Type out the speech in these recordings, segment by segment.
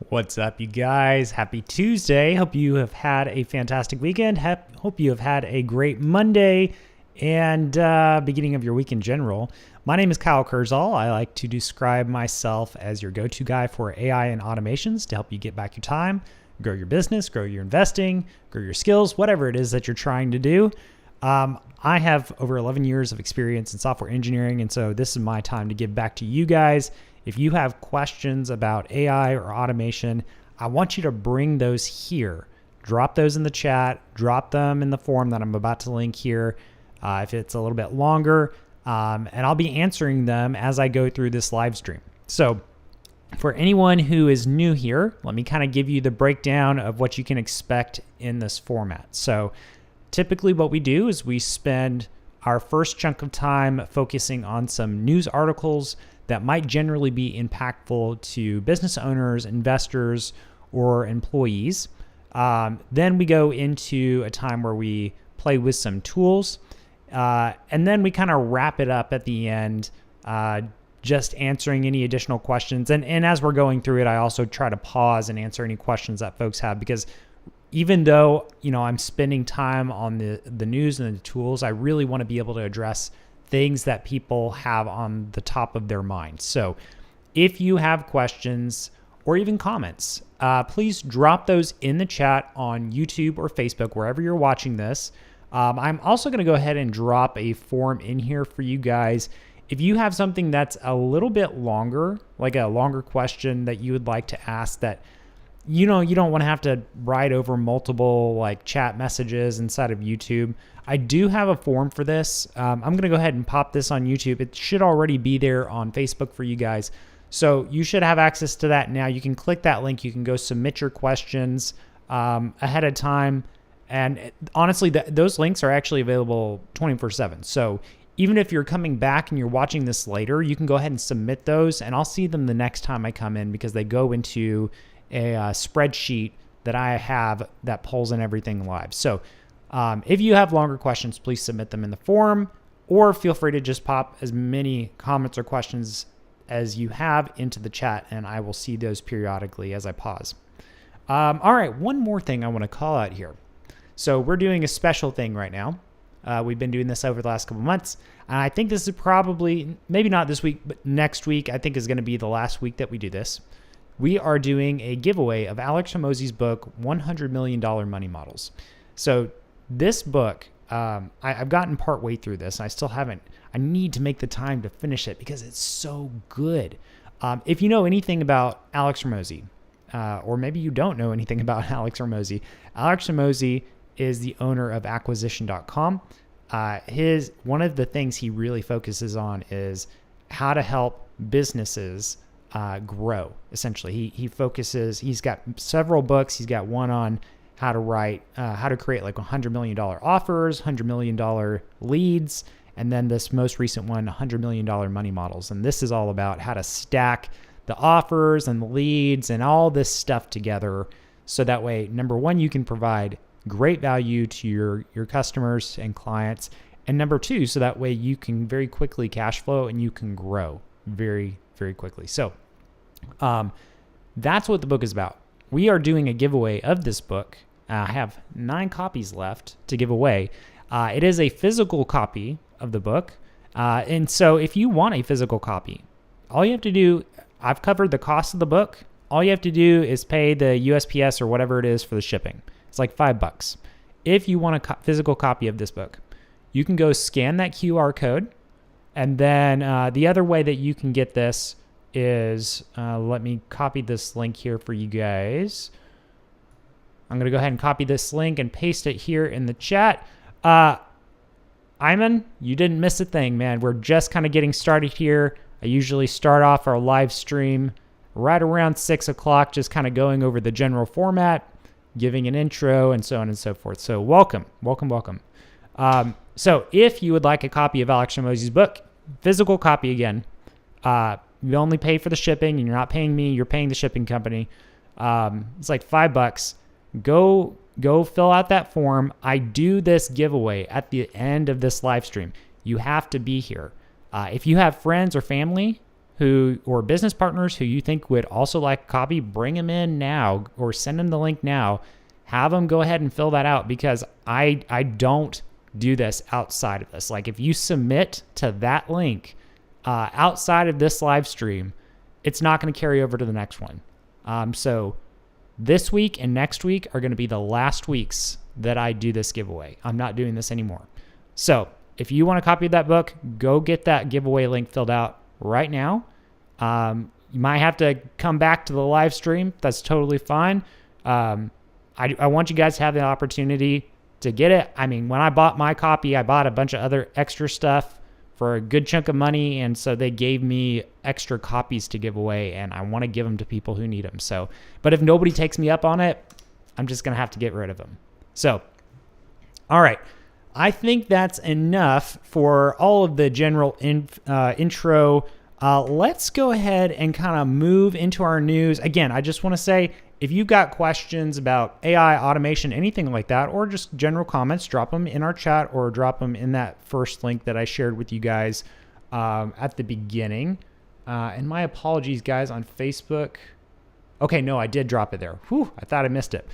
What's up, you guys? Happy Tuesday. Hope you have had a fantastic weekend. Hope you have had a great Monday and beginning of your week in general. My name is Kyle Kurzhal. I like to describe myself as your go-to guy for AI and automations to help you get back your time, grow your business, grow your investing, grow your skills, whatever it is that you're trying to do. I have over 11 years of experience in software engineering, and so this is my time to give back to you guys. If you have questions about AI or automation, I want you to bring those here. Drop those in the chat, drop them in the form that I'm about to link here if it's a little bit longer, and I'll be answering them as I go through this live stream. So for anyone who is new here, let me kind of give you the breakdown of what you can expect in this format. So typically what we do is we spend our first chunk of time focusing on some news articles that might generally be impactful to business owners, investors, or employees. Then we go into a time where we play with some tools, and then we kind of wrap it up at the end, just answering any additional questions. And as we're going through it, I also try to pause and answer any questions that folks have, because even though I'm spending time on the news and the tools, I really want to be able to address things that people have on the top of their mind. So if you have questions or even comments, please drop those in the chat on YouTube or Facebook, wherever you're watching this. I'm also going to go ahead and drop a form in here for you guys. If you have something that's a little bit longer, like a longer question that you would like to ask that you don't want to have to write over multiple chat messages inside of YouTube, I do have a form for this. I'm going to go ahead and pop this on YouTube. It should already be there on Facebook for you guys. So you should have access to that now. You can click that link. You can go submit your questions ahead of time. And honestly, those links are actually available 24/7. So even if you're coming back and you're watching this later, you can go ahead and submit those, and I'll see them the next time I come in, because they go into a spreadsheet that I have that pulls in everything live. So if you have longer questions, please submit them in the forum, or feel free to just pop as many comments or questions as you have into the chat, and I will see those periodically as I pause. All right, one more thing I want to call out here. So we're doing a special thing right now. We've been doing this over the last couple months, and I think this is probably, maybe not this week, but next week I think is going to be the last week that we do this. We are doing a giveaway of Alex Hormozi's book, $100 Million Money Models. So this book, I've gotten part way through this, and I still haven't. I need to make the time to finish it because it's so good. If you know anything about Alex Hormozi, or maybe you don't know anything about Alex Hormozi is the owner of acquisition.com. One of the things he really focuses on is how to help businesses grow. Essentially, he's got several books. He's got one on how to create $100 million offers, $100 million leads, and then this most recent one, $100 million money models. And this is all about how to stack the offers and the leads and all this stuff together, so that way, number one, you can provide great value to your customers and clients, and number two, so that way you can very quickly cash flow and you can grow very, very quickly. So that's what the book is about. We are doing a giveaway of this book. I have 9 copies left to give away. It is a physical copy of the book. And so if you want a physical copy, all you have to do, I've covered the cost of the book. All you have to do is pay the USPS or whatever it is for the shipping. It's like $5. If you want a physical copy of this book, you can go scan that QR code. And then the other way that you can get this is, let me copy this link here for you guys. I'm going to go ahead and copy this link and paste it here in the chat. Iman, you didn't miss a thing, man. We're just kind of getting started here. I usually start off our live stream right around 6 o'clock, just kind of going over the general format, giving an intro, and so on and so forth. So welcome. So if you would like a copy of Alex Hormozi's book, physical copy again, you only pay for the shipping, and you're not paying me, you're paying the shipping company. It's like $5. Go fill out that form. I do this giveaway at the end of this live stream. You have to be here. If you have friends or family or business partners who you think would also like a copy, bring them in now or send them the link now. Have them go ahead and fill that out, because I don't do this outside of this. Like, if you submit to that link outside of this live stream, it's not going to carry over to the next one. So this week and next week are going to be the last weeks that I do this giveaway. I'm not doing this anymore. So if you want a copy of that book, go get that giveaway link filled out right now. You might have to come back to the live stream. That's totally fine. I want you guys to have the opportunity to get it. I mean, when I bought my copy, I bought a bunch of other extra stuff for a good chunk of money, and so they gave me extra copies to give away, and I want to give them to people who need them. So, but if nobody takes me up on it, I'm just going to have to get rid of them. So, all right. I think that's enough for all of the general intro. Let's go ahead and kind of move into our news. Again, I just want to say, if you've got questions about AI, automation, anything like that, or just general comments, drop them in our chat or drop them in that first link that I shared with you guys at the beginning. And my apologies, guys, on Facebook. Okay, no, I did drop it there. Whew, I thought I missed it.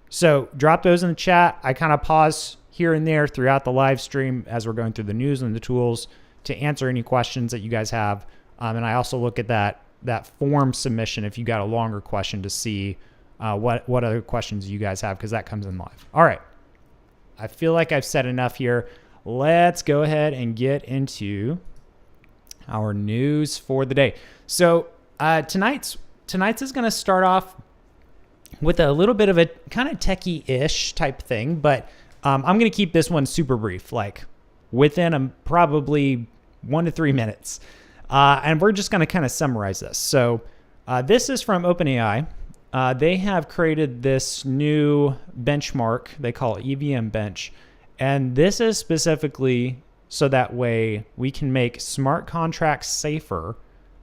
So drop those in the chat. I kind of pause here and there throughout the live stream as we're going through the news and the tools to answer any questions that you guys have. And I also look at that form submission if you got a longer question to see what other questions you guys have, because that comes in live. All right. I feel like I've said enough here. Let's go ahead and get into our news for the day. So tonight's is going to start off with a little bit of a kind of techie-ish type thing, but I'm going to keep this one super brief, like within probably 1 to 3 minutes. And we're just going to kind of summarize this. So this is from OpenAI. They have created this new benchmark. They call it EVM Bench. And this is specifically so that way we can make smart contracts safer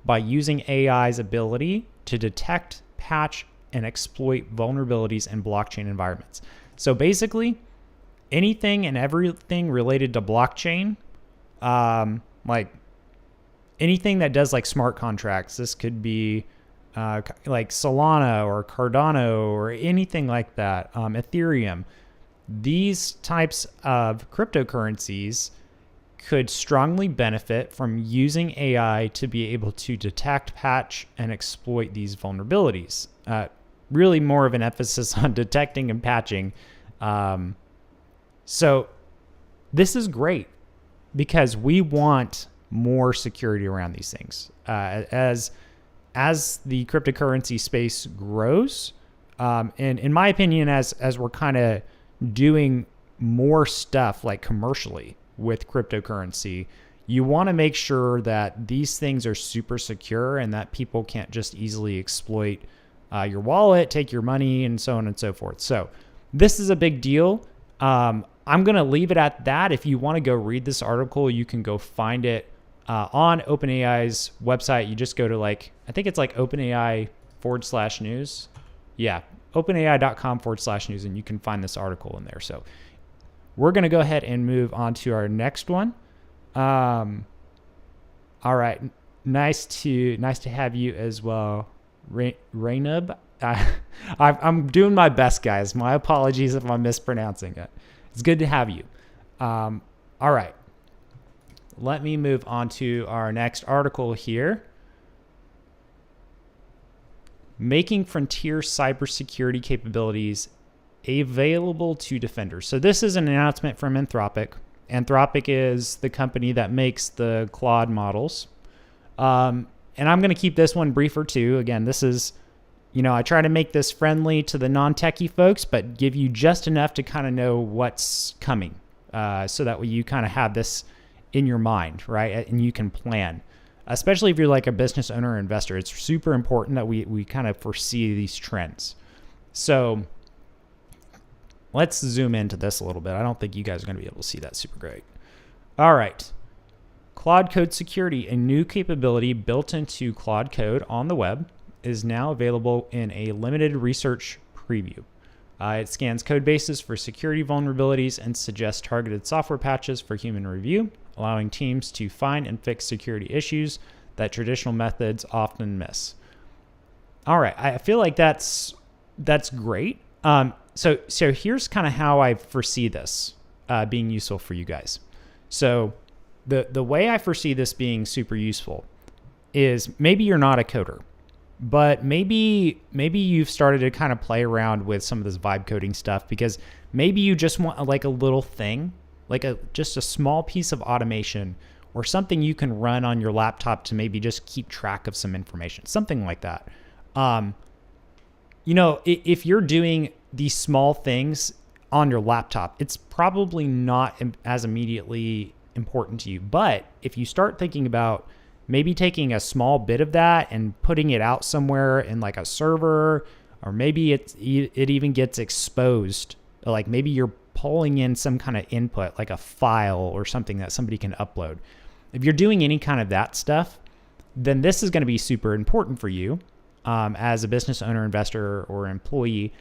by using AI's ability to detect, patch, and exploit vulnerabilities in blockchain environments. So basically, anything and everything related to blockchain, like anything that does like smart contracts, this could be like Solana or Cardano or anything like that, Ethereum. These types of cryptocurrencies could strongly benefit from using AI to be able to detect, patch, and exploit these vulnerabilities. Really more of an emphasis on detecting and patching. So this is great because we want more security around these things. As the cryptocurrency space grows, and in my opinion, as we're kind of doing more stuff like commercially with cryptocurrency, you want to make sure that these things are super secure and that people can't just easily exploit your wallet, take your money, and so on and so forth. So this is a big deal. I'm going to leave it at that. If you want to go read this article, you can go find it on OpenAI's website. You just go to I think it's like OpenAI/news. Yeah, openai.com/news, and you can find this article in there. So we're going to go ahead and move on to our next one. All right. Nice to have you as well, Rainub. I'm doing my best, guys. My apologies if I'm mispronouncing it. It's good to have you. All right. Let me move on to our next article here. Making frontier cybersecurity capabilities available to defenders. So this is an announcement from Anthropic. Anthropic is the company that makes the Claude models. And I'm going to keep this one briefer too. Again, this is, I try to make this friendly to the non-techie folks, but give you just enough to kind of know what's coming. So that way you kind of have this in your mind, right? And you can plan. Especially if you're like a business owner or investor, it's super important that we kind of foresee these trends. So let's zoom into this a little bit. I don't think you guys are going to be able to see that super great. All right. Claude Code Security, a new capability built into Claude Code on the web, is now available in a limited research preview. It scans code bases for security vulnerabilities and suggests targeted software patches for human review, allowing teams to find and fix security issues that traditional methods often miss. All right, I feel like that's great. So here's kind of how I foresee this being useful for you guys. So the way I foresee this being super useful is maybe you're not a coder, but maybe you've started to kind of play around with some of this vibe coding stuff because maybe you just want like a little thing, like just a small piece of automation or something you can run on your laptop to maybe just keep track of some information, something like that. If you're doing these small things on your laptop, it's probably not as immediately important to you. But if you start thinking about maybe taking a small bit of that and putting it out somewhere in like a server, or maybe it even gets exposed, like maybe you're pulling in some kind of input, like a file or something that somebody can upload. If you're doing any kind of that stuff, then this is going to be super important for you as a business owner, investor, or employee,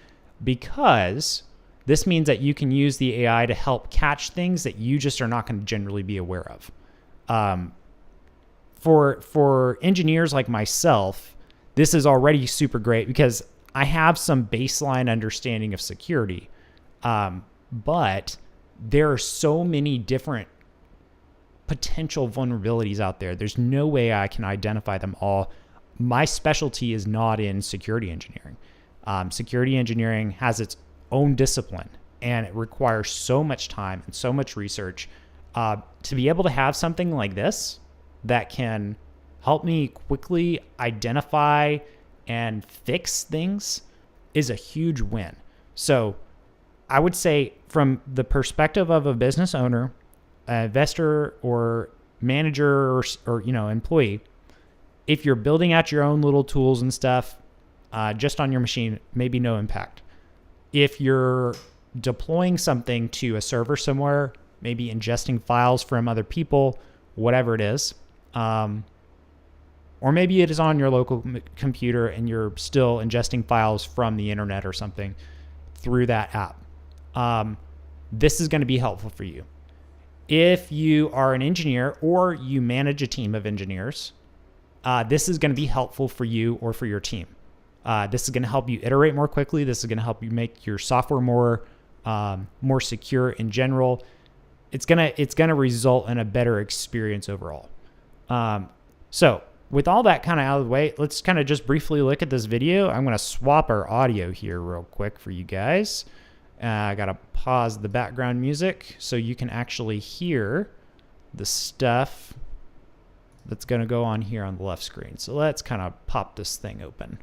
because this means that you can use the AI to help catch things that you just are not going to generally be aware of. For engineers like myself, this is already super great because I have some baseline understanding of security. But there are so many different potential vulnerabilities out there. There's no way I can identify them all. My specialty is not in security engineering. Security engineering has its own discipline, and it requires so much time and so much research. To be able to have something like this that can help me quickly identify and fix things is a huge win. So I would say from the perspective of a business owner, an investor, or manager, or employee, if you're building out your own little tools and stuff just on your machine, maybe no impact. If you're deploying something to a server somewhere, maybe ingesting files from other people, whatever it is, or maybe it is on your local computer and you're still ingesting files from the internet or something through that app, this is going to be helpful for you. If you are an engineer or you manage a team of engineers, this is going to be helpful for you or for your team. This is going to help you iterate more quickly. This is going to help you make your software more secure in general. It's gonna result in a better experience overall. So with all that kind of out of the way, let's kind of just briefly look at this video. I'm going to swap our audio here real quick for you guys. I got to pause the background music so you can actually hear the stuff that's going to go on here on the left screen. So let's kind of pop this thing open.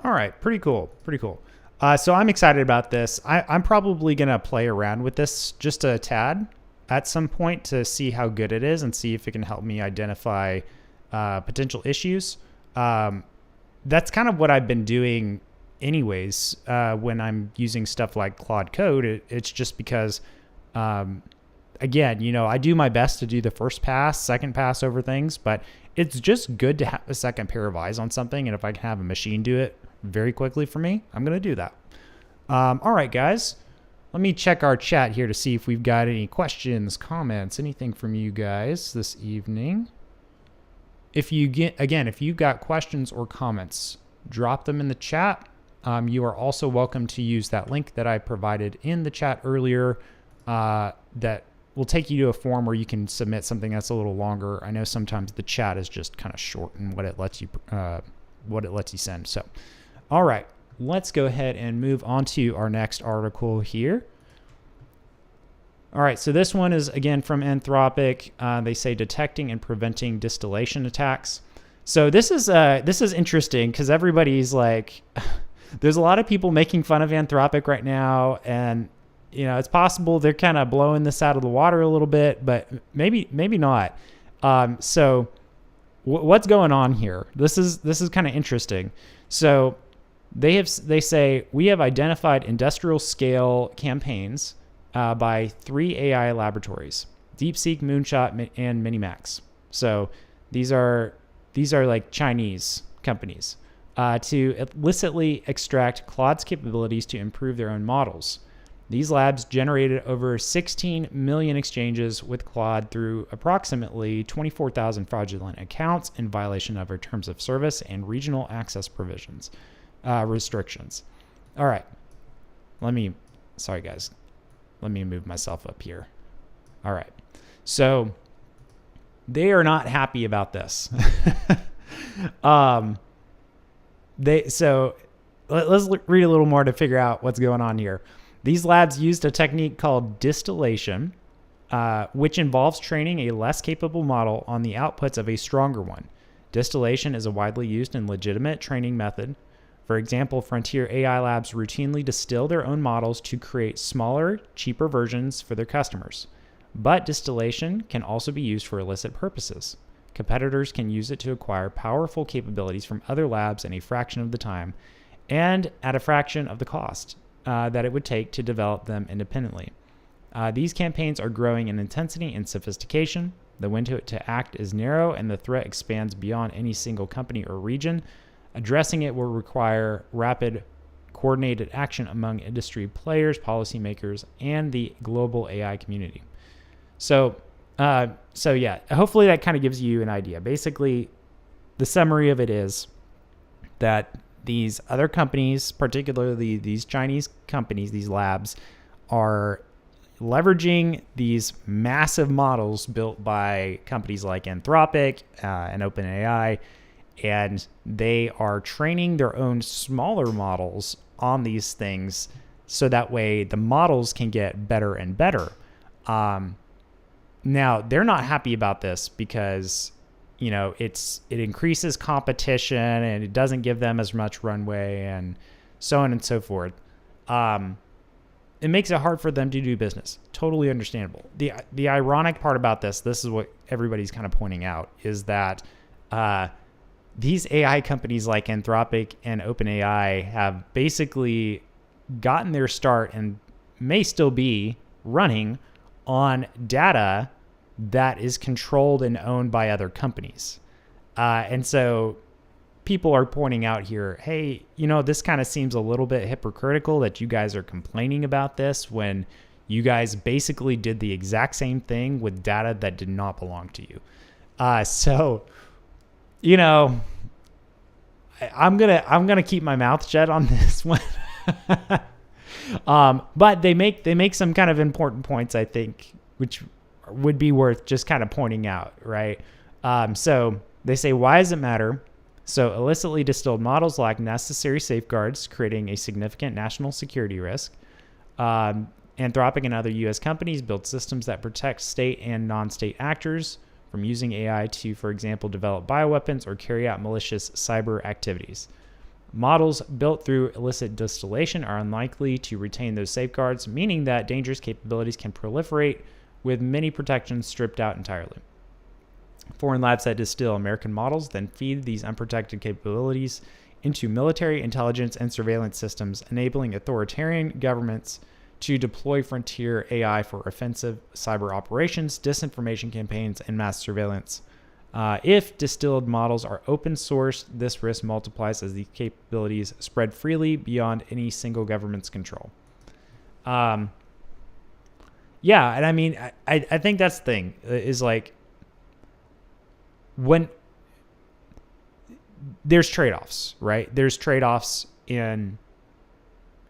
All right, pretty cool. So I'm excited about this. I'm probably going to play around with this just a tad at some point to see how good it is and see if it can help me identify potential issues. That's kind of what I've been doing anyways when I'm using stuff like Claude Code. It's just because, again, I do my best to do the first pass, second pass over things, but it's just good to have a second pair of eyes on something. And if I can have a machine do it very quickly for me, I'm going to do that. All right, guys, let me check our chat here to see if we've got any questions, comments, anything from you guys this evening. If you've got questions or comments, drop them in the chat. You are also welcome to use that link that I provided in the chat earlier that will take you to a form where you can submit something that's a little longer. I know sometimes the chat is just kind of short in what it lets you send. So, all right, let's go ahead and move on to our next article here. All right, so this one is again from Anthropic. They say detecting and preventing distillation attacks. So this is interesting because everybody's like, there's a lot of people making fun of Anthropic right now, and it's possible they're kind of blowing this out of the water a little bit, but maybe not. So what's going on here? This is kind of interesting. So they say we have identified industrial scale campaigns by 3 AI laboratories: DeepSeek, Moonshot, and Minimax. So these are like Chinese companies to illicitly extract Claude's capabilities to improve their own models. These labs generated over 16 million exchanges with Claude through approximately 24,000 fraudulent accounts in violation of our terms of service and regional access provisions restrictions. All right, sorry guys. Let me move myself up here. All right. So they are not happy about this. Let's read a little more to figure out what's going on here. These labs used a technique called distillation, which involves training a less capable model on the outputs of a stronger one. Distillation is a widely used and legitimate training method. For example, Frontier AI Labs routinely distill their own models to create smaller, cheaper versions for their customers. But distillation can also be used for illicit purposes. Competitors can use it to acquire powerful capabilities from other labs in a fraction of the time and at a fraction of the cost that it would take to develop them independently. These campaigns are growing in intensity and sophistication. The window to act is narrow, and the threat expands beyond any single company or region. Addressing it will require rapid, coordinated action among industry players, policymakers, and the global AI community. So yeah, hopefully that kind of gives you an idea. Basically, the summary of it is that these other companies, particularly these Chinese companies, these labs, are leveraging these massive models built by companies like Anthropic and OpenAI, and they are training their own smaller models on these things so that way the models can get better and better. Now, they're not happy about this because, it increases competition and it doesn't give them as much runway and so on and so forth. It makes it hard for them to do business. Totally understandable. The ironic part about this is what everybody's kind of pointing out, is that these AI companies like Anthropic and OpenAI have basically gotten their start and may still be running on data that is controlled and owned by other companies. And so people are pointing out here, hey, this kind of seems a little bit hypocritical that you guys are complaining about this when you guys basically did the exact same thing with data that did not belong to you. I'm gonna keep my mouth shut on this one. But they make some kind of important points, I think, which would be worth just kind of pointing out, right? So they say, why does it matter? So illicitly distilled models lack necessary safeguards, creating a significant national security risk. Anthropic and other U.S. companies build systems that protect state and non-state actors from using AI to, for example, develop bioweapons or carry out malicious cyber activities. Models built through illicit distillation are unlikely to retain those safeguards, meaning that dangerous capabilities can proliferate with many protections stripped out entirely. Foreign labs that distill American models then feed these unprotected capabilities into military intelligence and surveillance systems, enabling authoritarian governments to deploy frontier AI for offensive cyber operations, disinformation campaigns, and mass surveillance. If distilled models are open source, this risk multiplies as the capabilities spread freely beyond any single government's control. Yeah, and I mean, I think that's the thing, is like, when there's trade-offs, right? There's trade-offs in,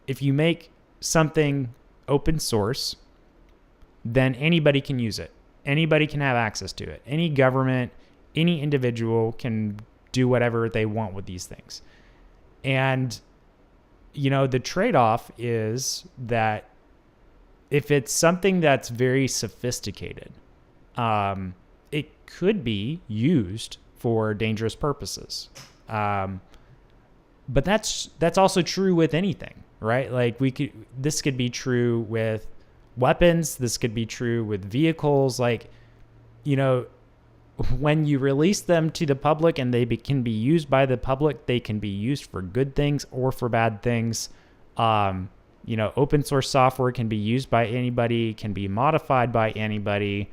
if you make something open source, then anybody can use it. Anybody can have access to it. Any government, any individual can do whatever they want with these things. And, the trade-off is that if it's something that's very sophisticated, it could be used for dangerous purposes. But that's also true with anything, right? Like this could be true with weapons. This could be true with vehicles. Like, when you release them to the public and they can be used by the public, they can be used for good things or for bad things. Open source software can be used by anybody, can be modified by anybody,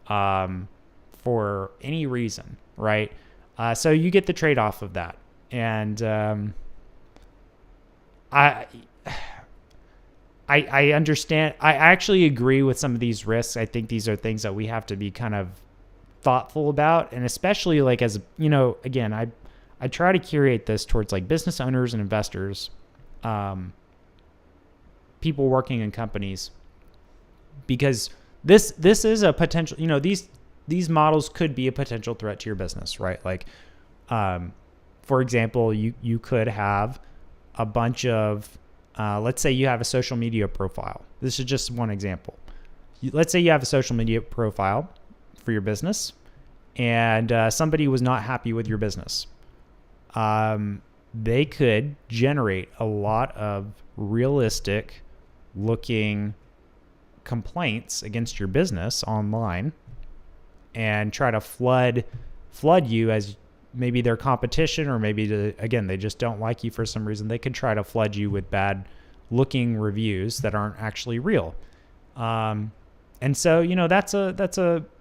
for any reason, right? So you get the trade-off of that. And I understand. I actually agree with some of these risks. I think these are things that we have to be kind of thoughtful about, and especially like as again, I try to curate this towards like business owners and investors, people working in companies, because this is a potential. These models could be a potential threat to your business, right? Like, for example, you could have a bunch of, let's say you have a social media profile. This is just one example. Let's say you have a social media profile for your business, and somebody was not happy with your business. They could generate a lot of realistic looking complaints against your business online and try to flood you as maybe their competition, or maybe they just don't like you for some reason. They could try to flood you with bad looking reviews that aren't actually real. And so,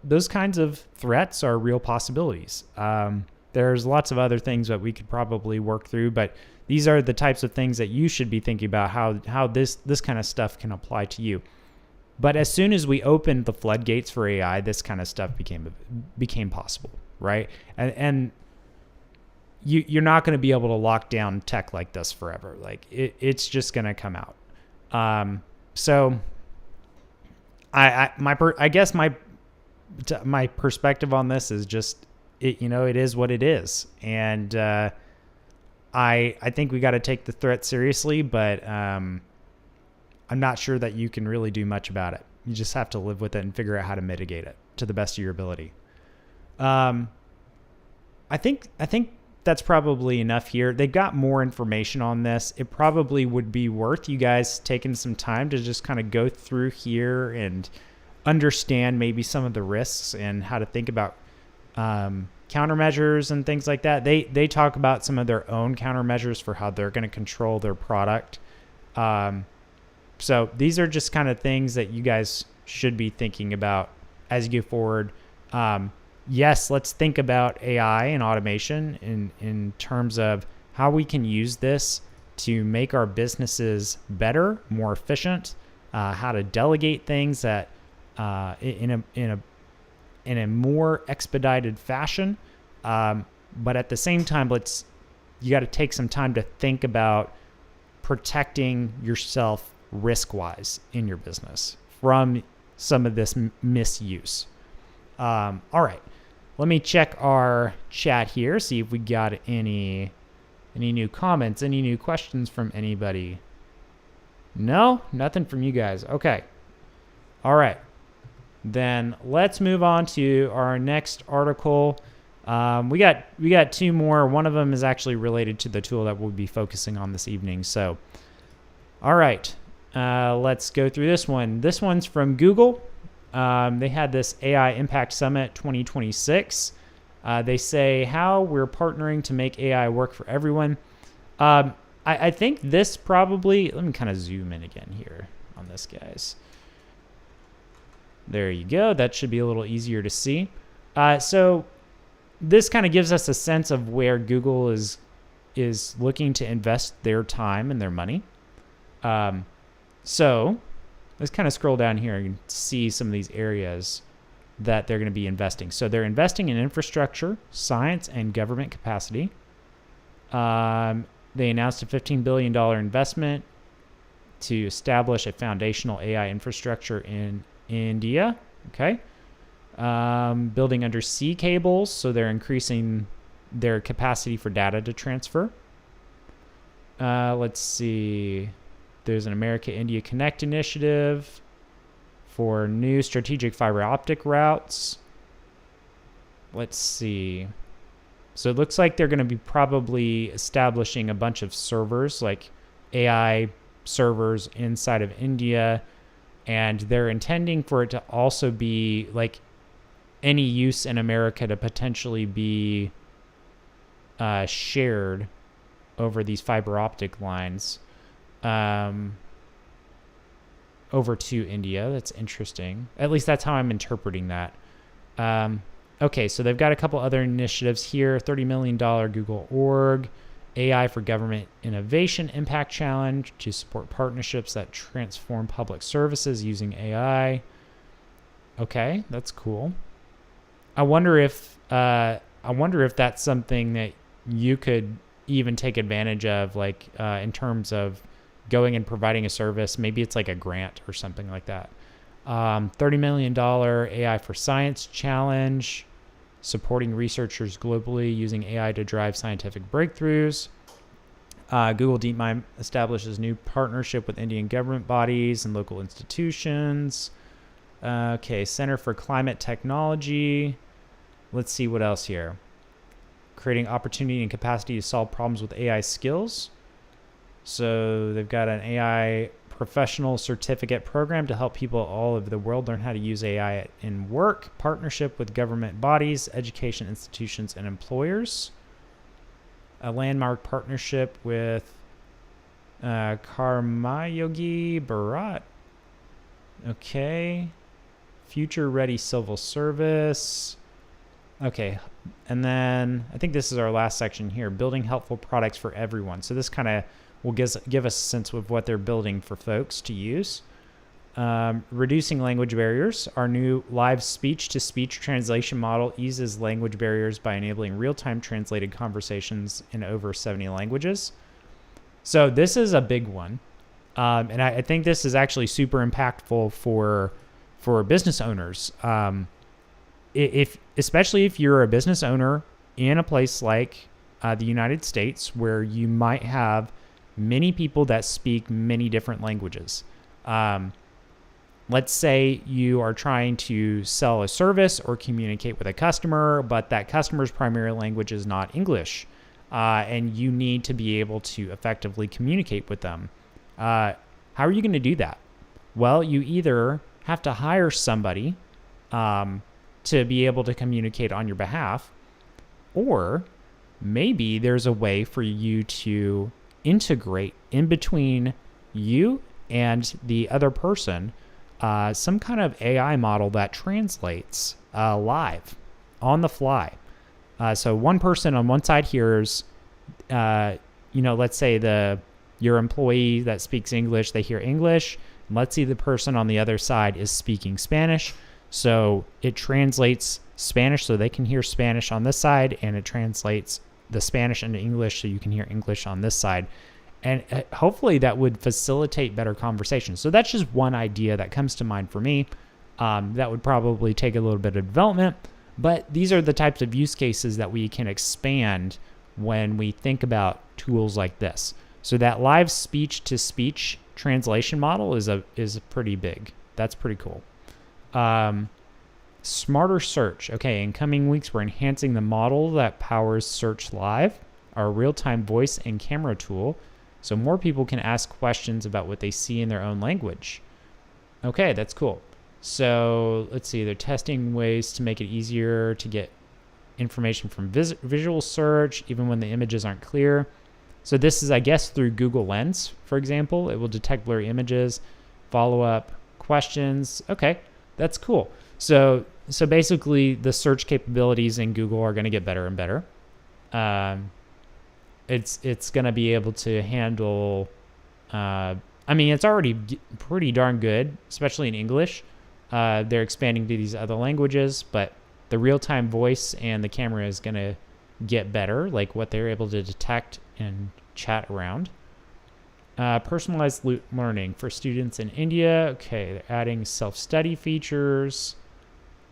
those kinds of threats are real possibilities. There's lots of other things that we could probably work through, but these are the types of things that you should be thinking about, how this kind of stuff can apply to you. But as soon as we opened the floodgates for AI, this kind of stuff became possible, right? And you're not going to be able to lock down tech like this forever. Like it's just going to come out. So I guess my perspective on this is just it is what it is, and I think we got to take the threat seriously, but I'm not sure that you can really do much about it. You just have to live with it and figure out how to mitigate it to the best of your ability. I think that's probably enough here. They've got more information on this. It probably would be worth you guys taking some time to just kind of go through here and understand maybe some of the risks and how to think about countermeasures and things like that. They talk about some of their own countermeasures for how they're going to control their product. So these are just kind of things that you guys should be thinking about as you go forward. Yes, let's think about AI and automation in terms of how we can use this to make our businesses better, more efficient, how to delegate things that in a more expedited fashion. But at the same time, you got to take some time to think about protecting yourself risk-wise in your business from some of this misuse. All right. Let me check our chat here, see if we got any new comments, any new questions from anybody. No, nothing from you guys. Okay. All right. Then let's move on to our next article. We got two more. One of them is actually related to the tool that we'll be focusing on this evening. So, all right. Let's go through this one. This one's from Google. They had this AI Impact Summit 2026. They say how we're partnering to make AI work for everyone. I think this probably, let me kind of zoom in again here on this, guys. There you go. That should be a little easier to see. So this kind of gives us a sense of where Google is looking to invest their time and their money. So let's kind of scroll down here and see some of these areas that they're going to be investing. So they're investing in infrastructure, science, and government capacity. They announced a $15 billion investment to establish a foundational AI infrastructure in India. Okay. Building undersea cables, so they're increasing their capacity for data to transfer. Let's see. There's an America-India Connect initiative. for new strategic fiber optic routes. Let's see. So it looks like they're going to be probably establishing a bunch of servers, like AI servers inside of India. And they're intending for it to also be like any use in America to potentially be shared over these fiber optic lines over to India. That's interesting. At least that's how I'm interpreting that. Okay, so they've got a couple other initiatives here. $30 million Google org, AI for Government Innovation Impact Challenge to support partnerships that transform public services using AI. Okay, that's cool. I wonder if that's something that you could even take advantage of, like in terms of going and providing a service. Maybe it's like a grant or something like that. $30 million AI for Science Challenge, supporting researchers globally using AI to drive scientific breakthroughs. Google DeepMind establishes new partnership with Indian government bodies and local institutions. Okay, Center for Climate Technology. Let's see what else here. Creating opportunity and capacity to solve problems with AI skills. So they've got an AI professional certificate program to help people all over the world learn how to use AI in work. Partnership with government bodies, education institutions, and employers. A landmark partnership with Karmayogi Bharat. Okay. Future Ready Civil Service. Okay. And then I think this is our last section here, building helpful products for everyone. So this kind of will give us a sense of what they're building for folks to use. Reducing language barriers. Our new live speech-to-speech translation model eases language barriers by enabling real-time translated conversations in over 70 languages. So this is a big one. And I think this is actually super impactful for business owners. Especially if you're a business owner in a place like the United States, where you might have many people that speak many different languages. Let's say you are trying to sell a service or communicate with a customer, but that customer's primary language is not English, and you need to be able to effectively communicate with them. How are you going to do that? Well, you either have to hire somebody to be able to communicate on your behalf, or maybe there's a way for you to integrate in between you and the other person some kind of AI model that translates live on the fly. So one person on one side hears, let's say your employee that speaks English, they hear English. Let's see the person on the other side is speaking Spanish. So it translates Spanish so they can hear Spanish on this side, and it translates the Spanish into English so you can hear English on this side. And hopefully that would facilitate better conversation. So that's just one idea that comes to mind for me. That would probably take a little bit of development, but these are the types of use cases that we can expand when we think about tools like this. So that live speech-to-speech translation model is pretty big. That's pretty cool. Smarter search. Okay, in coming weeks, we're enhancing the model that powers Search Live, our real-time voice and camera tool, so more people can ask questions about what they see in their own language. Okay, that's cool. So let's see, they're testing ways to make it easier to get information from visual search, even when the images aren't clear. So this is, I guess, through Google Lens, for example. It will detect blurry images, follow-up questions. Okay, that's cool. So basically, the search capabilities in Google are going to get better and better. It's going to be able to handle. It's already pretty darn good, especially in English. They're expanding to these other languages, but the real-time voice and the camera is going to get better, like what they're able to detect and chat around. Personalized learning for students in India. Okay, they're adding self-study features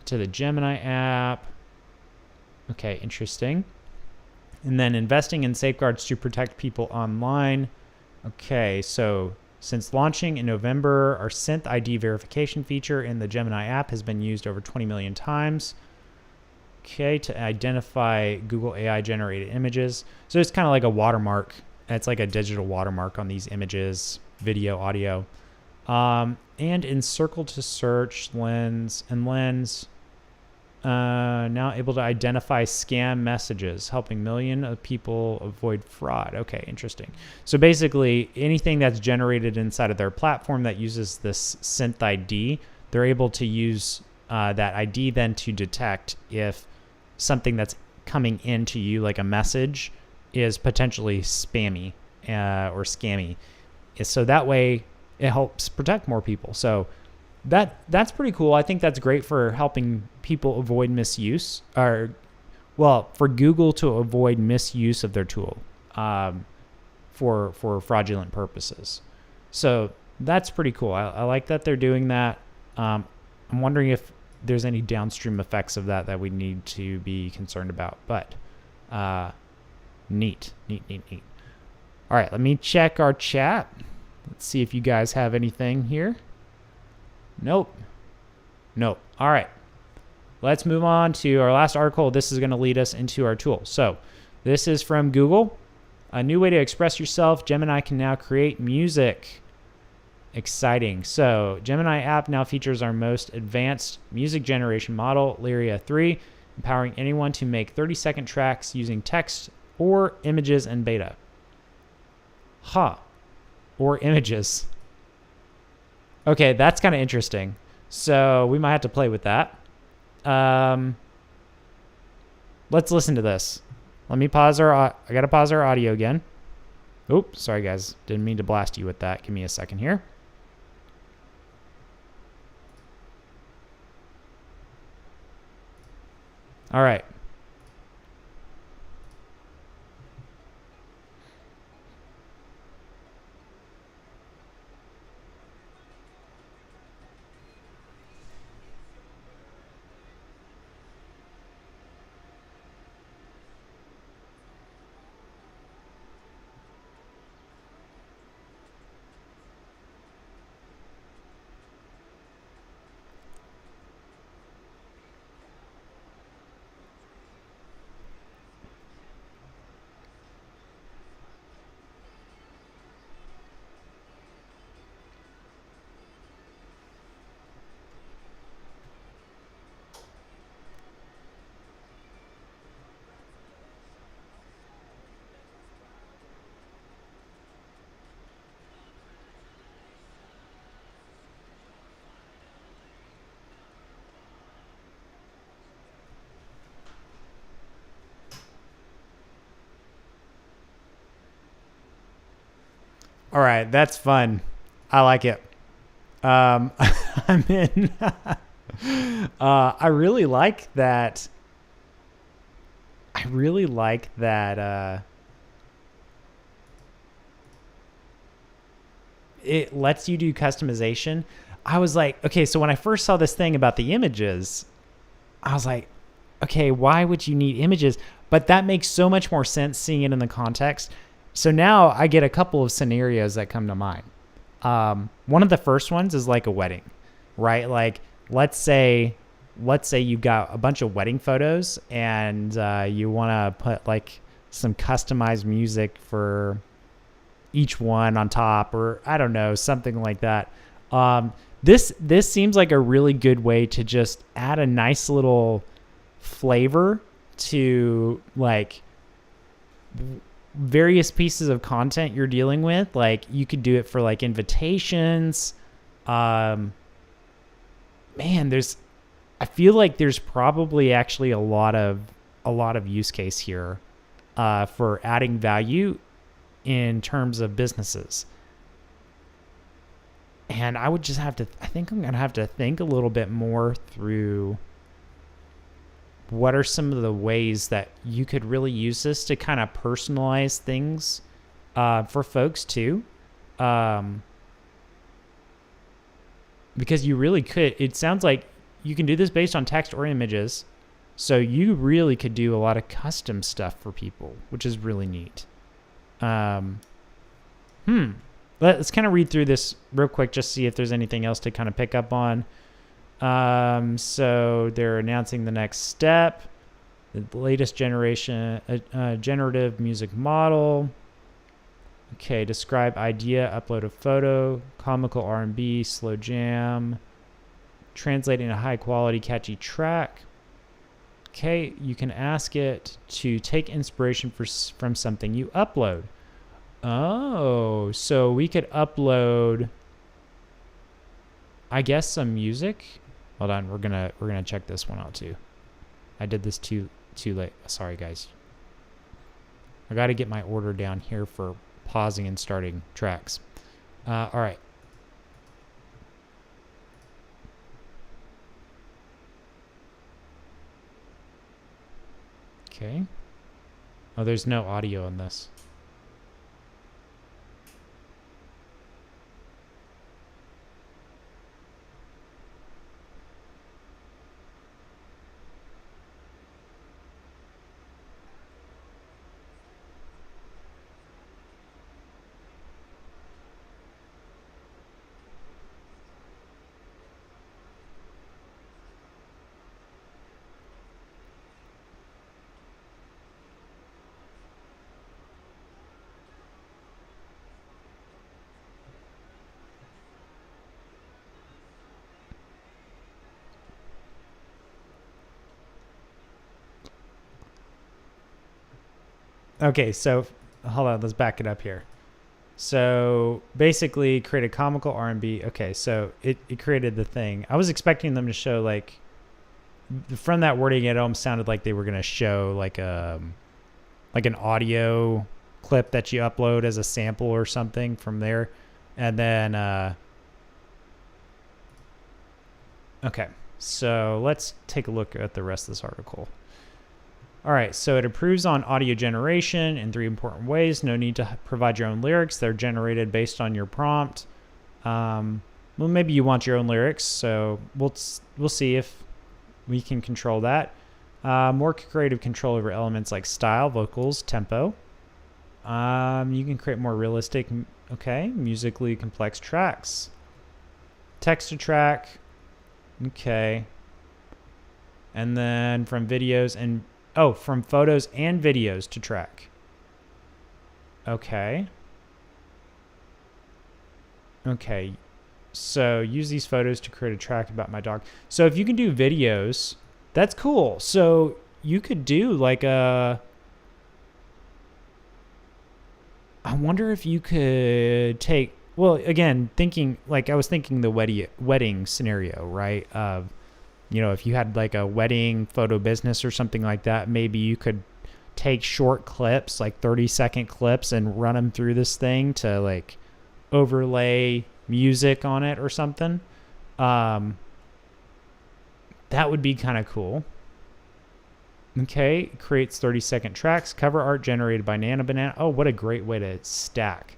to the Gemini app. Okay, interesting. And then investing in safeguards to protect people online. Okay, so Since launching in November, our synth ID verification feature in the Gemini app has been used over 20 million times. Okay, to identify Google AI generated images. So it's kind of like a watermark. It's like a digital watermark on these images, video, audio. And in circle to search, lens, now able to identify scam messages, helping millions of people avoid fraud. Okay, interesting. So basically, anything that's generated inside of their platform that uses this synth ID, they're able to use that ID then to detect if something that's coming into you, like a message, is potentially spammy or scammy. So that way, it helps protect more people. So that's pretty cool. I think that's great for helping people avoid misuse, or for Google to avoid misuse of their tool for fraudulent purposes. So that's pretty cool. I like that they're doing that. I'm wondering if there's any downstream effects of that we need to be concerned about. But neat. All right, let me check our chat. Let's see if you guys have anything here. Nope. All right. Let's move on to our last article. This is going to lead us into our tool. So this is from Google. A new way to express yourself. Gemini can now create music. Exciting. So Gemini app now features our most advanced music generation model, Lyria 3, empowering anyone to make 30-second tracks using text or images in beta. Or images. Okay, that's kind of interesting. So we might have to play with that. Let's listen to this. Let me pause I gotta pause our audio again. Oops, sorry guys. Didn't mean to blast you with that. Give me a second here. All right. All right, that's fun. I like it. I'm in. I really like that. It lets you do customization. I was like, okay, so when I first saw this thing about the images, I was like, okay, why would you need images? But that makes so much more sense seeing it in the context. So now I get a couple of scenarios that come to mind. One of the first ones is like a wedding, right? Like let's say you've got a bunch of wedding photos and you want to put like some customized music for each one on top, or I don't know, something like that. This seems like a really good way to just add a nice little flavor to like various pieces of content you're dealing with. Like you could do it for like invitations. Man, I feel like there's probably actually a lot of use case here for adding value in terms of businesses. And I think I'm going to have to think a little bit more through what are some of the ways that you could really use this to kind of personalize things for folks too. Because you really could, it sounds like you can do this based on text or images. So you really could do a lot of custom stuff for people, which is really neat. Let let's kind of read through this real quick, just see if there's anything else to kind of pick up on. So they're announcing the next step, the latest generation, generative music model. Okay, describe idea, upload a photo, comical R&B, slow jam, translating a high quality, catchy track. Okay, you can ask it to take inspiration from something you upload. Oh, so we could upload, I guess, some music. Hold on, we're gonna check this one out too. I did this too late. Sorry, guys. I got to get my order down here for pausing and starting tracks. All right. Okay. Oh, there's no audio on this. Okay, so hold on, let's back it up here. So basically create a comical R&B. Okay, so it created the thing. I was expecting them to show, like, from that wording, it almost sounded like they were going to show like an audio clip that you upload as a sample or something from there. And then, okay, so let's take a look at the rest of this article. All right, so it improves on audio generation in 3 important ways. No need to provide your own lyrics. They're generated based on your prompt. Well, maybe you want your own lyrics, so we'll see if we can control that. More creative control over elements like style, vocals, tempo. You can create more realistic, musically complex tracks. Text to track, okay. And then from photos and videos to track. Okay. Okay. So use these photos to create a track about my dog. So if you can do videos, that's cool. So you could do like I wonder if you could take, well, again, I was thinking the wedding scenario, right? If you had like a wedding photo business or something like that, maybe you could take short clips, like 30-second clips, and run them through this thing to like overlay music on it or something. That would be kind of cool. Okay, creates 30-second tracks. Cover art generated by Nana Banana. Oh, what a great way to stack.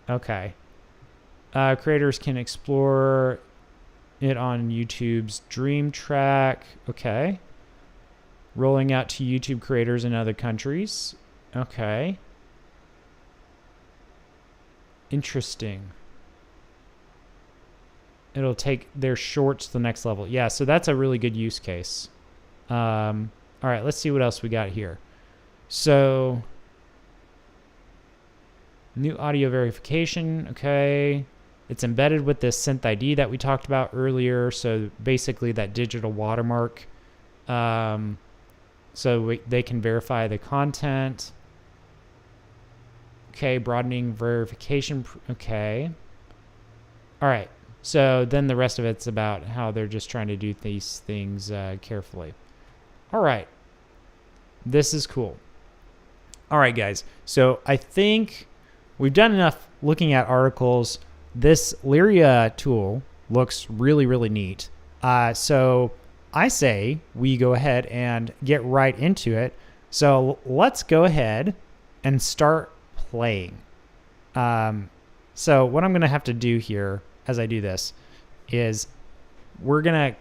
Okay. Creators can explore it on YouTube's Dream Track. Okay. Rolling out to YouTube creators in other countries. Okay. Interesting. It'll take their shorts to the next level. Yeah, so that's a really good use case. All right, let's see what else we got here. So, new audio verification. Okay. It's embedded with this synth ID that we talked about earlier. So basically that digital watermark. So they can verify the content. Okay, broadening verification. Okay. All right. So then the rest of it's about how they're just trying to do these things carefully. All right. This is cool. All right, guys. So I think we've done enough looking at articles. This Lyria tool looks really, really neat. So I say we go ahead and get right into it. So let's go ahead and start playing. So what I'm going to have to do here as I do this is we're gonna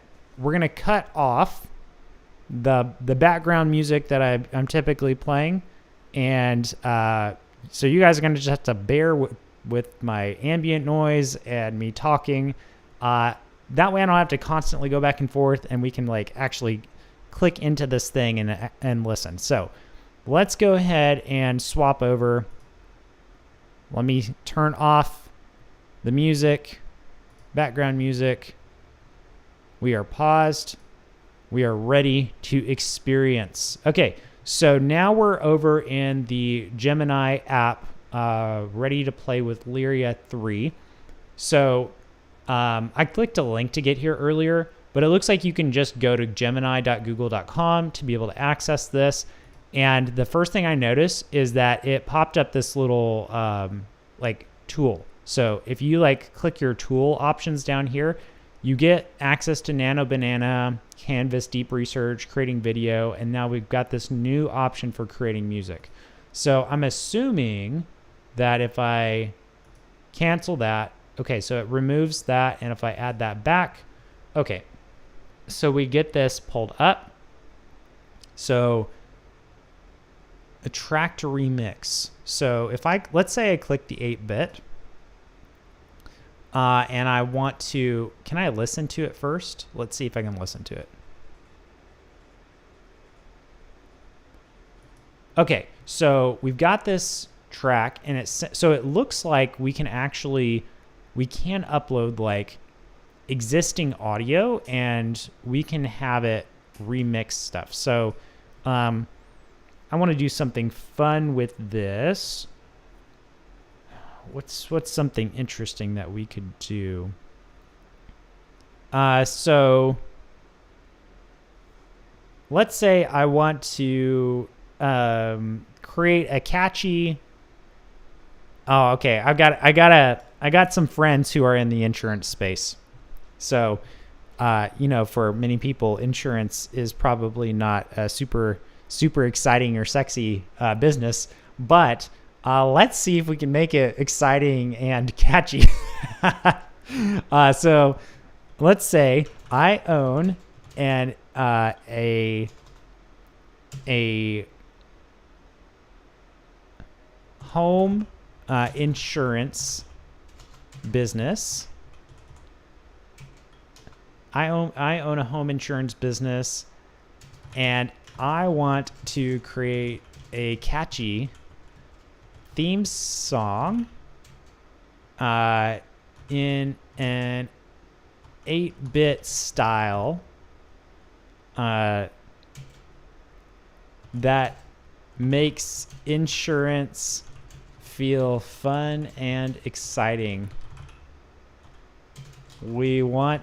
cut off the background music that I'm typically playing, and so you guys are going to just have to bear with my ambient noise and me talking. That way I don't have to constantly go back and forth, and we can like actually click into this thing and listen. So let's go ahead and swap over. Let me turn off the music, background music. We are paused. We are ready to experience. Okay, so now we're over in the Gemini app, ready to play with Lyria 3. So I clicked a link to get here earlier, but it looks like you can just go to gemini.google.com to be able to access this. And the first thing I noticed is that it popped up this little like tool. So if you like click your tool options down here, you get access to Nano Banana, Canvas, Deep Research, creating video, and now we've got this new option for creating music. So I'm assuming that if I cancel that, okay, so it removes that, and if I add that back, okay, so we get this pulled up. So a track to remix. So if let's say I click the 8-bit, and I want to, can I listen to it first? Let's see if I can listen to it. Okay, so we've got this track, and so it looks like we can upload like existing audio, and we can have it remix stuff. So I want to do something fun with this. What's something interesting that we could do? So let's say I want to create a catchy. Oh, okay. I got some friends who are in the insurance space. So, for many people, insurance is probably not a super exciting or sexy business, but let's see if we can make it exciting and catchy. So let's say I own a home insurance business. I own a home insurance business, and I want to create a catchy theme song in an 8-bit style that makes insurance feel fun and exciting. We want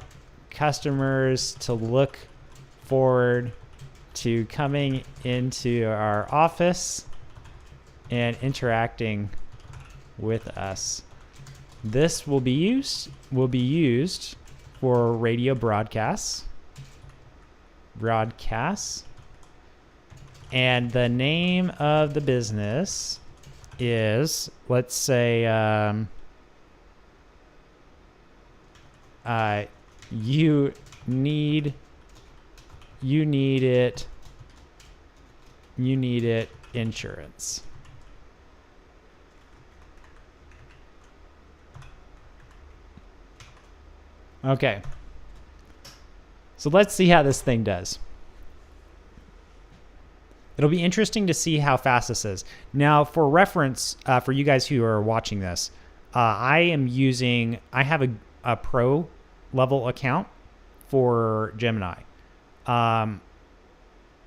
customers to look forward to coming into our office and interacting with us. This will be used for radio broadcasts. And the name of the business is, let's say, you need it insurance. Okay. So let's see how this thing does. It'll be interesting to see how fast this is. Now, for reference, for you guys who are watching this, I have a pro level account for Gemini.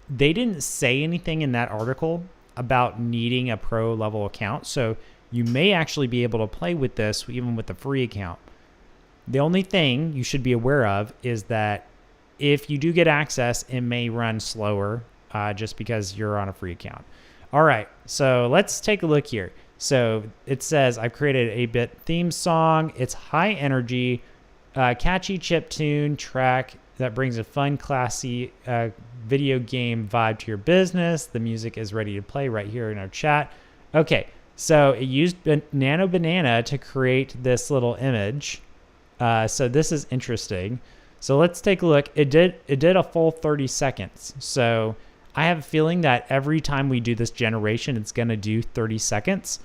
They didn't say anything in that article about needing a pro level account, so you may actually be able to play with this even with the free account. The only thing you should be aware of is that if you do get access, it may run slower just because you're on a free account. All right, so let's take a look here. So it says I've created a 8-bit theme song. It's high energy, catchy chiptune track that brings a fun, classy video game vibe to your business. The music is ready to play right here in our chat. Okay, so it used Nano Banana to create this little image. So this is interesting. So let's take a look. It did a full 30 seconds. So I have a feeling that every time we do this generation, it's going to do 30 seconds.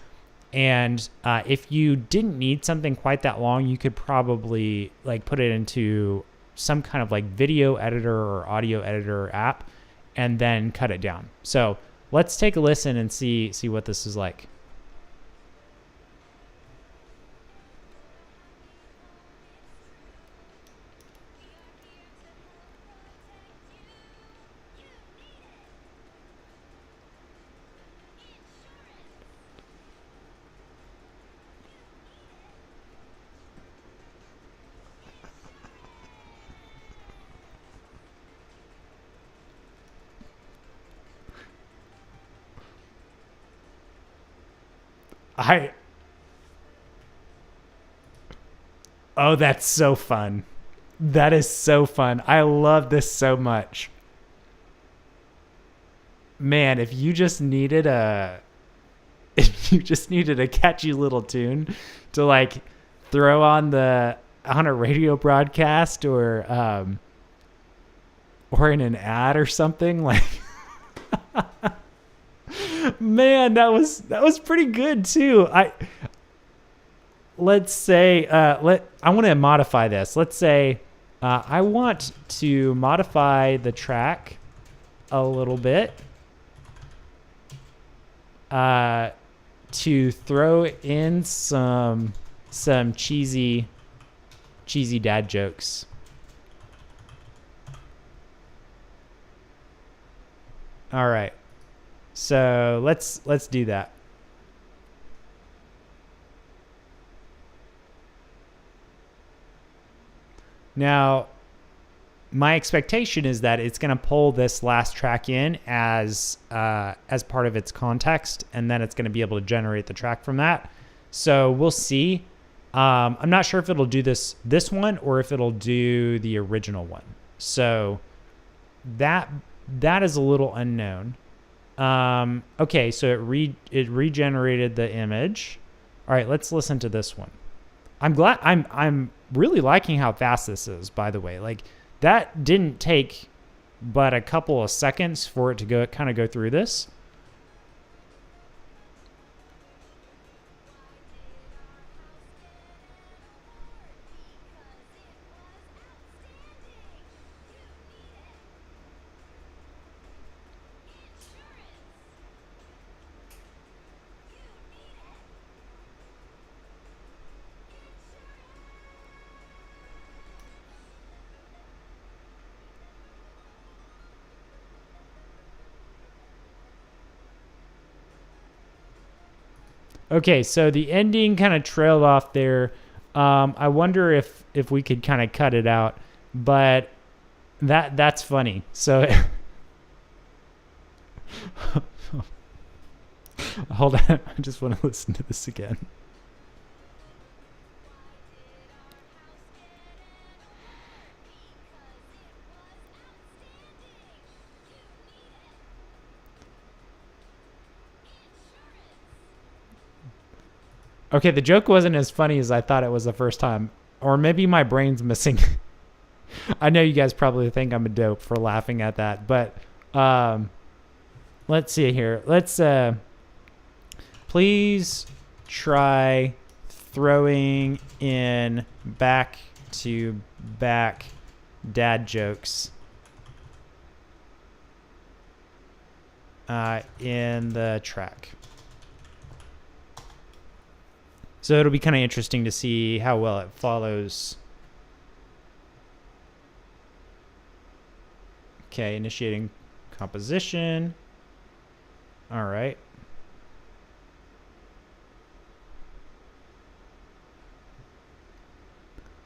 And if you didn't need something quite that long, you could probably like put it into some kind of like video editor or audio editor app and then cut it down. So let's take a listen and see what this is like. Oh, that's so fun. That is so fun. I love this so much. Man, if you just needed a catchy little tune to like throw on a radio broadcast or in an ad or something, like man, that was pretty good too. Let's say I want to modify this. Let's say I want to modify the track a little bit to throw in some cheesy dad jokes. All right. So let's do that. Now, my expectation is that it's going to pull this last track in as part of its context, and then it's going to be able to generate the track from that. So we'll see. I'm not sure if it'll do this one or if it'll do the original one. So that is a little unknown. Okay, so it regenerated the image. All right, let's listen to this one. I'm really liking how fast this is, by the way. Like, that didn't take but a couple of seconds for it to go through this. Okay, so the ending kind of trailed off there. I wonder if we could kind of cut it out, but that's funny. So hold on, I just want to listen to this again. Okay, the joke wasn't as funny as I thought it was the first time. Or maybe my brain's missing. I know you guys probably think I'm a dope for laughing at that. But let's see here. Let's please try throwing in back-to-back dad jokes in the track. So it'll be kind of interesting to see how well it follows. Okay, initiating composition. All right.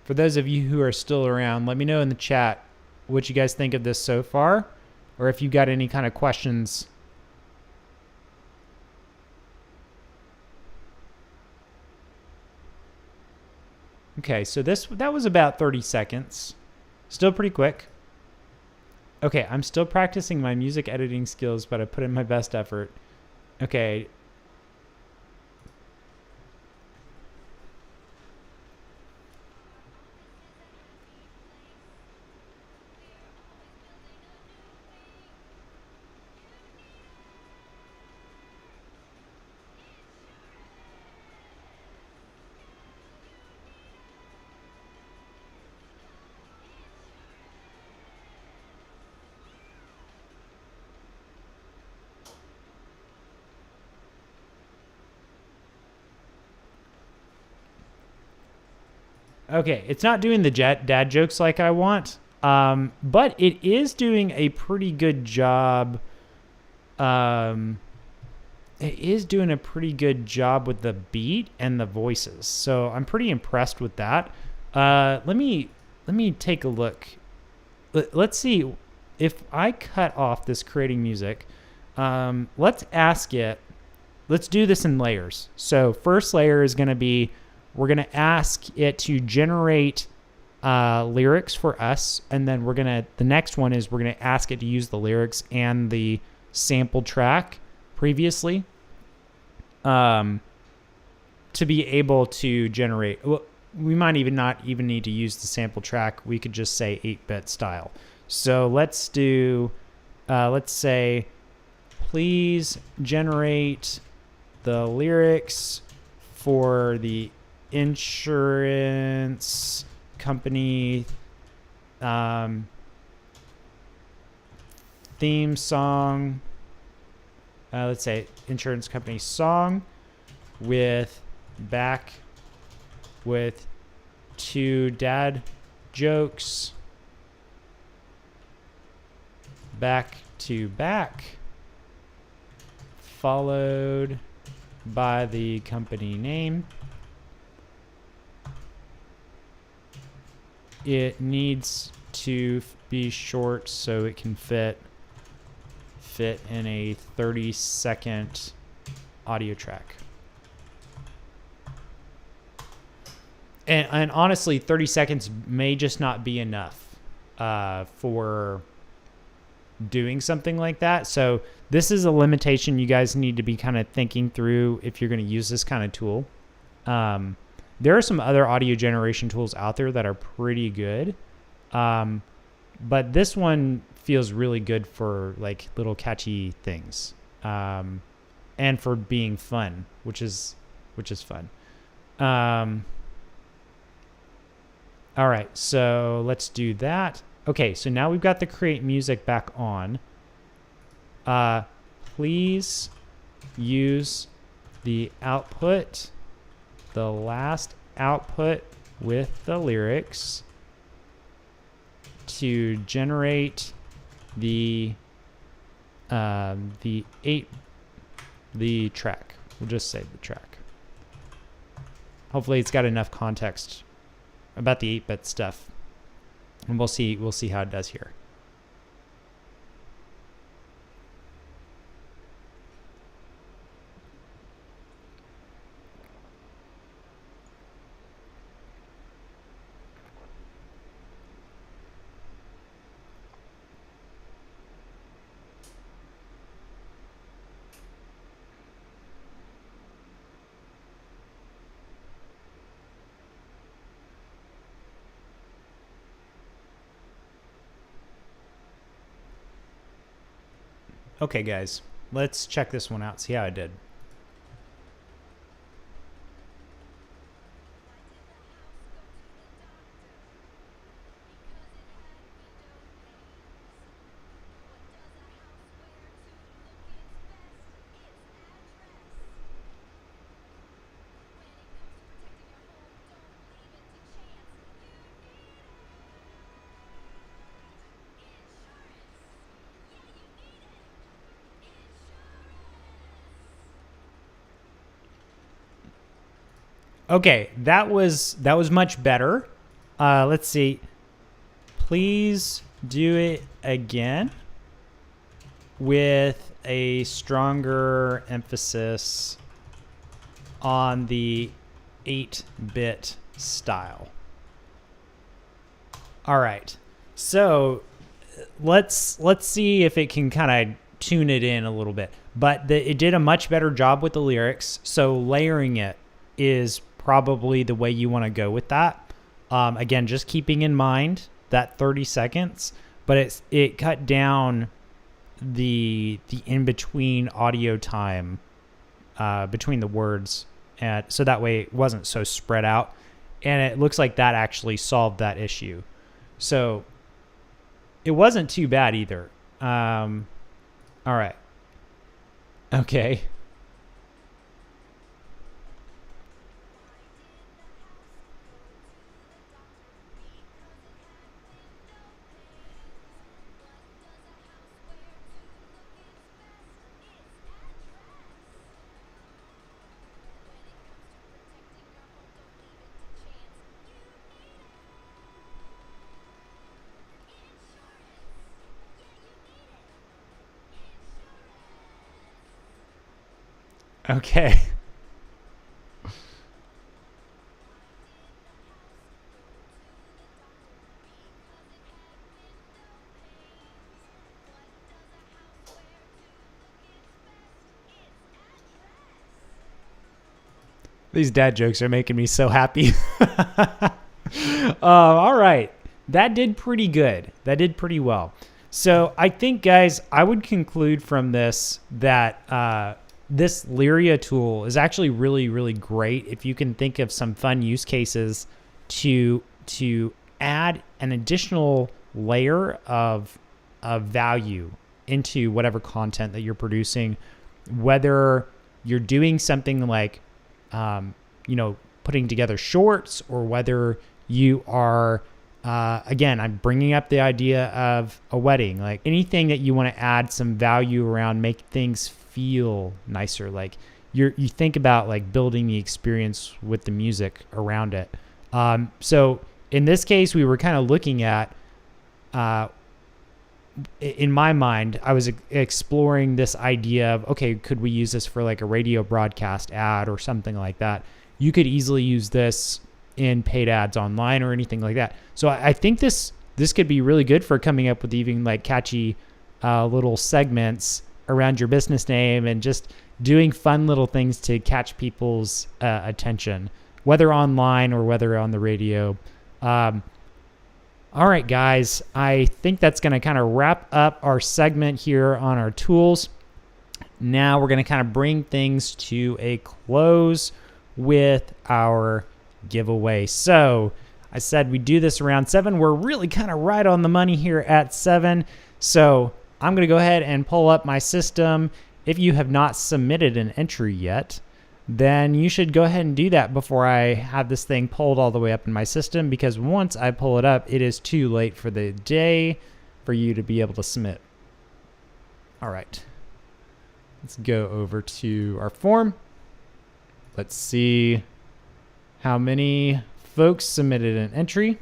For those of you who are still around, let me know in the chat what you guys think of this so far, or if you got any kind of questions. Okay, so that was about 30 seconds. Still pretty quick. Okay, I'm still practicing my music editing skills, but I put in my best effort. Okay. Okay, it's not doing the dad jokes like I want, but it is doing a pretty good job. It is doing a pretty good job with the beat and the voices, so I'm pretty impressed with that. Let me take a look. Let's see if I cut off this creating music. Let's ask it. Let's do this in layers. So first layer is going to be, we're going to ask it to generate lyrics for us, and then the next one is we're going to ask it to use the lyrics and the sample track previously to be able to generate. Well, we might not even need to use the sample track. We could just say 8-bit style. So let's do, let's say, please generate the lyrics for the insurance company theme song. Let's say insurance company song with 2 dad jokes back to back, followed by the company name. It needs to be short so it can fit in a 30-second audio track. And honestly, 30 seconds may just not be enough for doing something like that. So this is a limitation you guys need to be kind of thinking through if you're going to use this kind of tool. There are some other audio generation tools out there that are pretty good. But this one feels really good for like little catchy things. And for being fun, which is fun. All right, so let's do that. Okay, so now we've got the create music back on. Please use the output, the last output with the lyrics to generate the track. We'll just say the track. Hopefully it's got enough context about the 8-bit stuff, and we'll see how it does here. Okay, guys, let's check this one out, see how I did. Okay, that was much better. Let's see. Please do it again with a stronger emphasis on the 8-bit style. All right. So let's see if it can kind of tune it in a little bit. But it did a much better job with the lyrics. So layering it is probably the way you want to go with that. Again, just keeping in mind that 30 seconds, but it cut down the in-between audio time between the words, and so that way it wasn't so spread out, and it looks like that actually solved that issue. So it wasn't too bad either. All right. Okay. Okay. These dad jokes are making me so happy. All right. That did pretty good. That did pretty well. So I think, guys, I would conclude from this that this Lyria tool is actually really, really great if you can think of some fun use cases to add an additional layer of value into whatever content that you're producing, whether you're doing something like putting together shorts, or whether you are, again, I'm bringing up the idea of a wedding, like anything that you want to add some value around, make things feel nicer. Like you think about like building the experience with the music around it. So in this case, we were kind of looking at, in my mind, I was exploring this idea of, okay, could we use this for like a radio broadcast ad or something like that? You could easily use this in paid ads online or anything like that. So I think this could be really good for coming up with even like catchy little segments around your business name and just doing fun little things to catch people's attention, whether online or whether on the radio. All right, guys, I think that's going to kind of wrap up our segment here on our tools. Now we're going to kind of bring things to a close with our giveaway. So I said we do this around 7. We're really kind of right on the money here at 7. So I'm going to go ahead and pull up my system. If you have not submitted an entry yet, then you should go ahead and do that before I have this thing pulled all the way up in my system, because once I pull it up, it is too late for the day for you to be able to submit. All right, let's go over to our form. Let's see how many folks submitted an entry.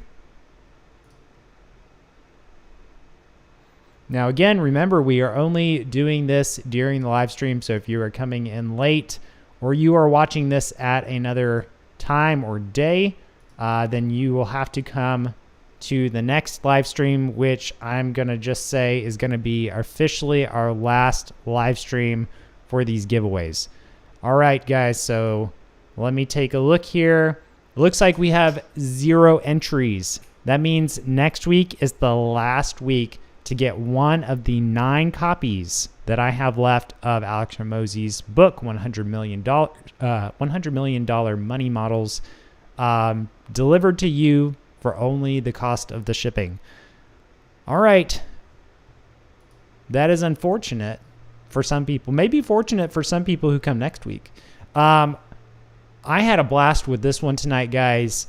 Now, again, remember, we are only doing this during the live stream. So if you are coming in late, or you are watching this at another time or day, then you will have to come to the next live stream, which I'm going to just say is going to be officially our last live stream for these giveaways. All right, guys, so let me take a look here. It looks like we have 0 entries. That means next week is the last week to get one of the 9 copies that I have left of Alex Hormozi's book, $100 million Money Models, delivered to you for only the cost of the shipping. All right. That is unfortunate for some people. Maybe fortunate for some people who come next week. I had a blast with this one tonight, guys.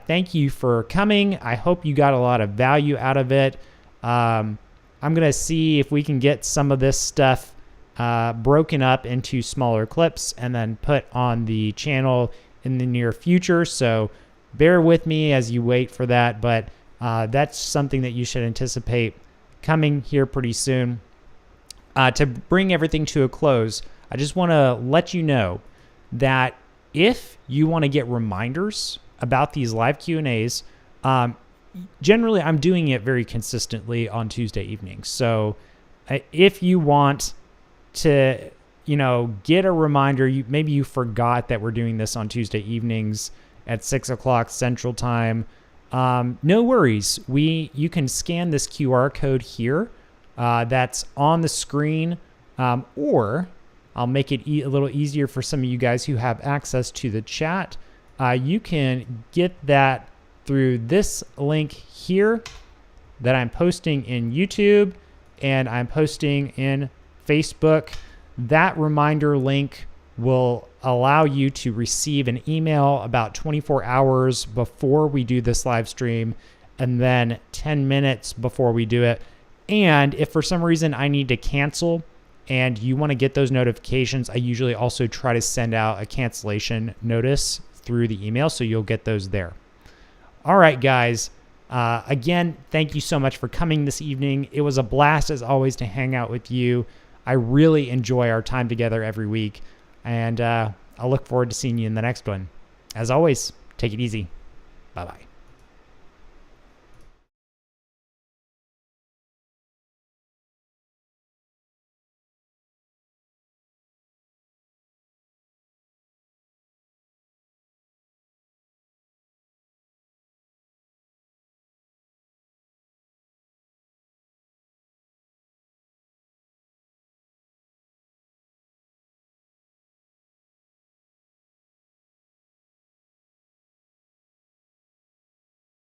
Thank you for coming. I hope you got a lot of value out of it. I'm going to see if we can get some of this stuff broken up into smaller clips and then put on the channel in the near future. So bear with me as you wait for that. But that's something that you should anticipate coming here pretty soon. To bring everything to a close, I just want to let you know that if you want to get reminders about these live Q&As, generally I'm doing it very consistently on Tuesday evenings. So if you want to, get a reminder, maybe you forgot that we're doing this on Tuesday evenings at 6 o'clock Central Time. No worries. You can scan this QR code here that's on the screen, or I'll make it a little easier for some of you guys who have access to the chat. You can get that through this link here that I'm posting in YouTube and I'm posting in Facebook. That reminder link will allow you to receive an email about 24 hours before we do this live stream, and then 10 minutes before we do it. And if for some reason I need to cancel and you want to get those notifications, I usually also try to send out a cancellation notice through the email, so you'll get those there. All right, guys. Again, thank you so much for coming this evening. It was a blast, as always, to hang out with you. I really enjoy our time together every week. And I'll look forward to seeing you in the next one. As always, take it easy. Bye-bye.